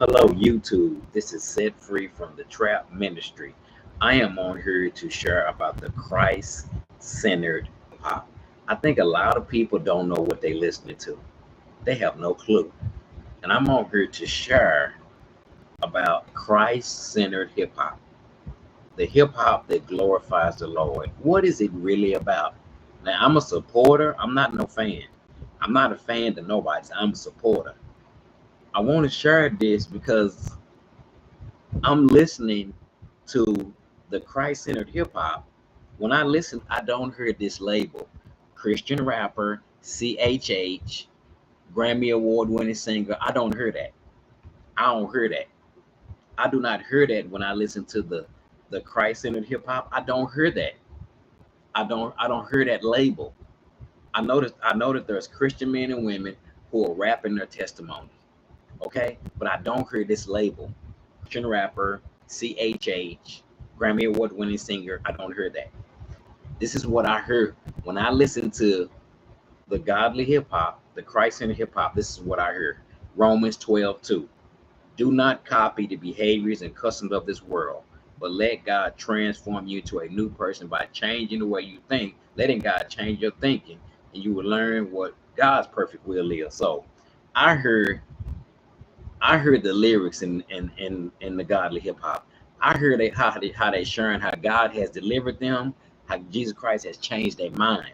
Hello, YouTube. This is Set Free from the Trap Ministry. I am on here to share about the Christ centered hop. I think a lot of people don't know what they're listening to, they have no clue. And I'm on here to share about Christ centered hip hop, the hip hop that glorifies the Lord. What is it really about? Now, I'm a supporter, I'm not no fan. I'm not a fan to nobody, I'm a supporter. I want to share this because I'm listening to the Christ-centered hip hop. When I listen, I don't hear this label, Christian rapper, CHH, Grammy Award-winning singer. I don't hear that. I don't hear that. I do not hear that when I listen to the Christ-centered hip hop. I don't hear that. I don't hear that label. I know that there's Christian men and women who are rapping their testimony. Okay, but I don't hear this label, Christian rapper, CHH, Grammy Award winning singer. I don't hear that. This is what I heard when I listen to the godly hip hop, the Christ centered hip hop. This is what I heard. Romans 12:2. Do not copy the behaviors and customs of this world, but let God transform you to a new person by changing the way you think, letting God change your thinking, and you will learn what God's perfect will is. So I heard I heard the lyrics in the godly hip hop. I heard how they sharing how God has delivered them, how Jesus Christ has changed their mind,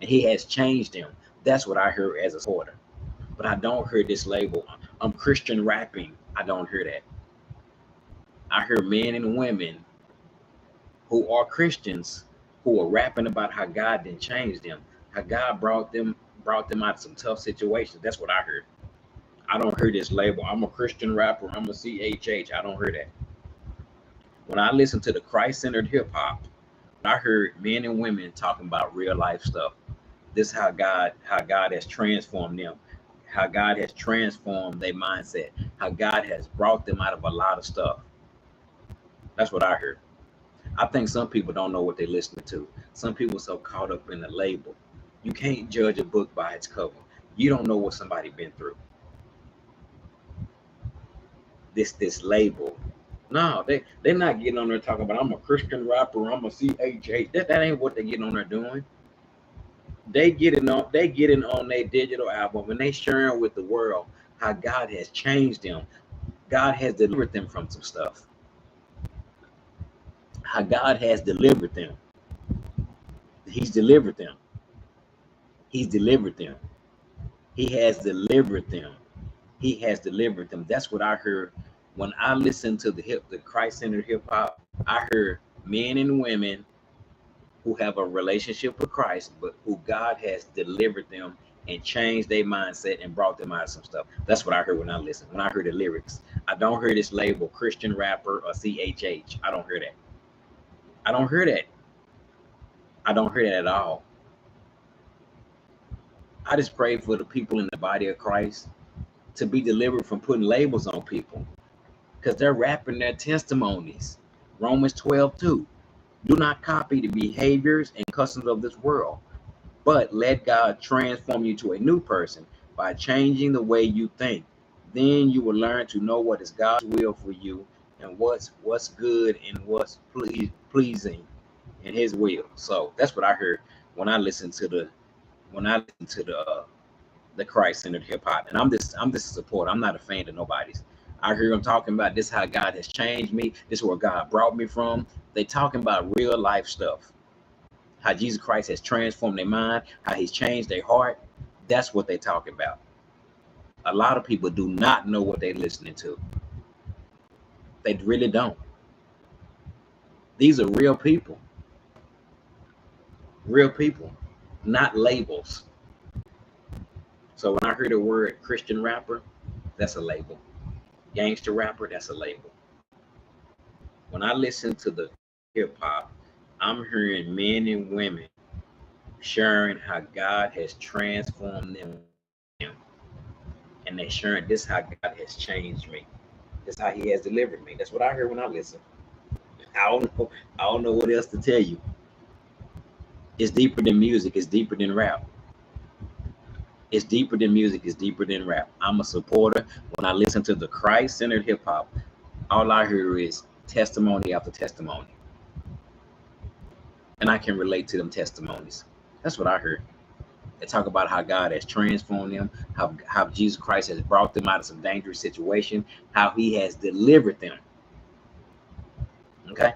and He has changed them. That's what I heard as a supporter. But I don't hear this label. I'm Christian rapping. I don't hear that. I hear men and women who are Christians who are rapping about how God didn't change them, how God brought them out of some tough situations. That's what I heard. I don't hear this label. I'm a Christian rapper. I'm a CHH. I don't hear that. When I listen to the Christ-centered hip hop, I heard men and women talking about real life stuff. This is how God has transformed them, how God has transformed their mindset, how God has brought them out of a lot of stuff. That's what I heard. I think some people don't know what they're listening to. Some people are so caught up in the label. You can't judge a book by its cover. You don't know what somebody been through. This label. No, they're not getting on there talking about I'm a Christian rapper, I'm a CHH. That ain't what they getting on there doing. They getting on their digital album and they sharing with the world how God has changed them. God has delivered them from some stuff. How God has delivered them. He's delivered them. He's delivered them. He has delivered them. He has delivered them. That's what I heard when I listened to the Christ-centered hip hop. I heard men and women who have a relationship with Christ, but who God has delivered them and changed their mindset and brought them out of some stuff. That's what I heard when I listened. When I heard the lyrics, I don't hear this label Christian rapper or CHH. I don't hear that. I don't hear that. I don't hear that at all. I just pray for the people in the body of Christ to be delivered from putting labels on people because they're rapping their testimonies. Romans 12:2. Do not copy the behaviors and customs of this world, but let God transform you to a new person by changing the way you think. Then you will learn to know what is God's will for you and what's good and what's pleasing in His will. So that's what I heard when I listened to the Christ-centered hip hop. And I'm just a supporter. I'm not a fan of nobody's. I hear them talking about this how God has changed me. This is where God brought me from. They talking about real life stuff. How Jesus Christ has transformed their mind, how He's changed their heart. That's what they talking about. A lot of people do not know what they're listening to. They really don't. These are real people, not labels. So when I hear the word Christian rapper, that's a label. Gangster rapper, that's a label. When I listen to the hip hop, I'm hearing men and women sharing how God has transformed them, and they sharing this how God has changed me. This how He has delivered me. That's what I heard when I listen. I don't know. I don't know what else to tell you. It's deeper than music. It's deeper than rap. It's deeper than music. It's deeper than rap. I'm a supporter. When I listen to the Christ-centered hip hop, all I hear is testimony after testimony, and I can relate to them testimonies. That's what I heard. They talk about how God has transformed them, how Jesus Christ has brought them out of some dangerous situation, how He has delivered them. Okay,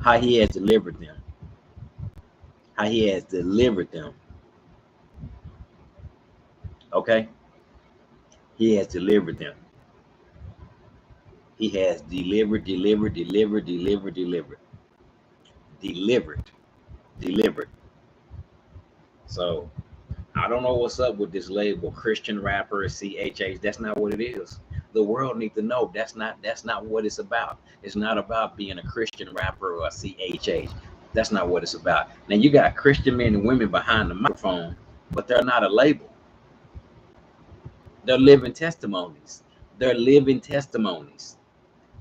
how He has delivered them. How He has delivered them. Okay, He has delivered them. He has delivered, delivered, delivered, delivered, delivered, delivered, delivered. So I don't know what's up with this label, Christian rapper, CHH. That's not what it is. The world needs to know that's not what it's about. It's not about being a Christian rapper or a CHH. That's not what it's about. Now you got Christian men and women behind the microphone, but they're not a label. They're living testimonies. They're living testimonies.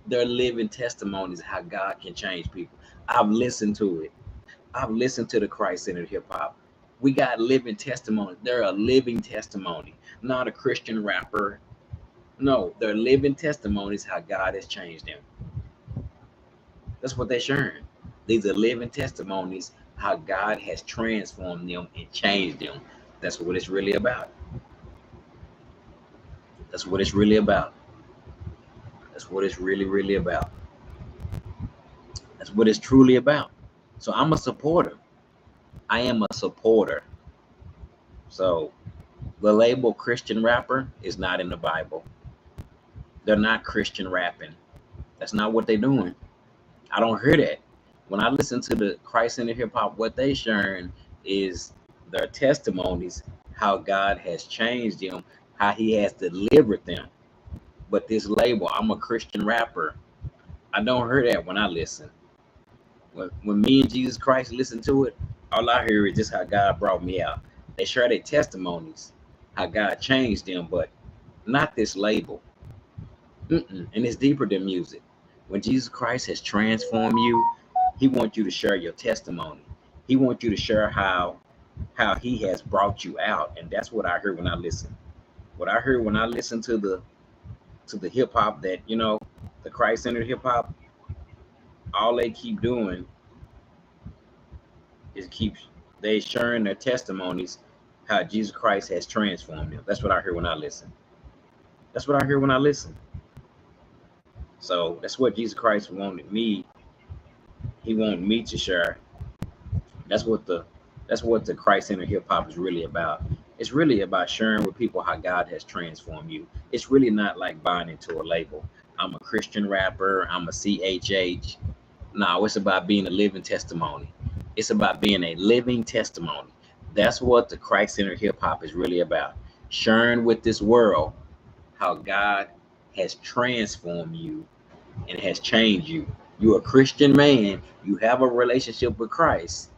They're living testimonies of how God can change people. I've listened to it. I've listened to the Christ-centered hip hop. We got living testimony. They're a living testimony, not a Christian rapper. No, they're living testimonies how God has changed them. That's what they're sharing. These are living testimonies how God has transformed them and changed them. That's what it's really about. That's what it's really about. That's what it's really, really about. That's what it's truly about. So I'm a supporter. I am a supporter. So the label Christian rapper is not in the Bible. They're not Christian rapping. That's not what they're doing. I don't hear that. When I listen to the Christ-centered hip hop, what they sharing is their testimonies, how God has changed them, how He has delivered them. But this label, I'm a Christian rapper, I don't hear that when I listen. When me and Jesus Christ listen to it, all I hear is just how God brought me out. They share their testimonies, how God changed them, but not this label. And it's deeper than music. When Jesus Christ has transformed you, He wants you to share your testimony. He wants you to share how He has brought you out, and that's what I heard when I listen. What I heard when I listen to the hip hop, that the Christ-centered hip hop, all they keep doing is they sharing their testimonies how Jesus Christ has transformed them. That's what I hear when I listen. That's what I hear when I listen. So that's what Jesus Christ wanted me. He wanted me to share. That's what the Christ-centered hip hop is really about. It's really about sharing with people how God has transformed you. It's really not like buying into a label. I'm a Christian rapper. I'm a CHH. No, it's about being a living testimony. It's about being a living testimony. That's what the Christ-centered hip hop is really about. Sharing with this world how God has transformed you and has changed you. You're a Christian man. You have a relationship with Christ,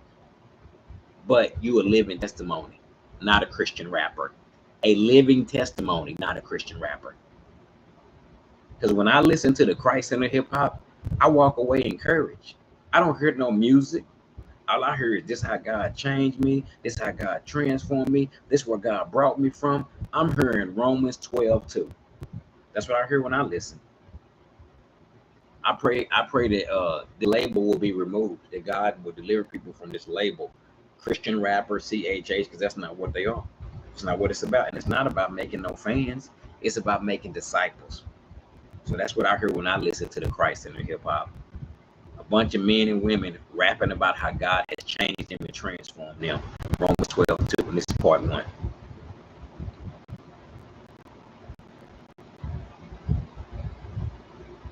but you a living testimony, not a Christian rapper. A living testimony, not a Christian rapper. Because when I listen to the Christ-centered hip hop, I walk away encouraged. I don't hear no music. All I hear is this how God changed me. This how God transformed me. This where God brought me from. I'm hearing Romans 12:2. That's what I hear when I listen. I pray that the label will be removed, that God will deliver people from this label, Christian rapper, CHH, because that's not what they are. It's not what it's about. And it's not about making no fans. It's about making disciples. So that's what I hear when I listen to the Christ-centered hip hop. A bunch of men and women rapping about how God has changed them and transformed them. Romans 12:2, and this is part 1.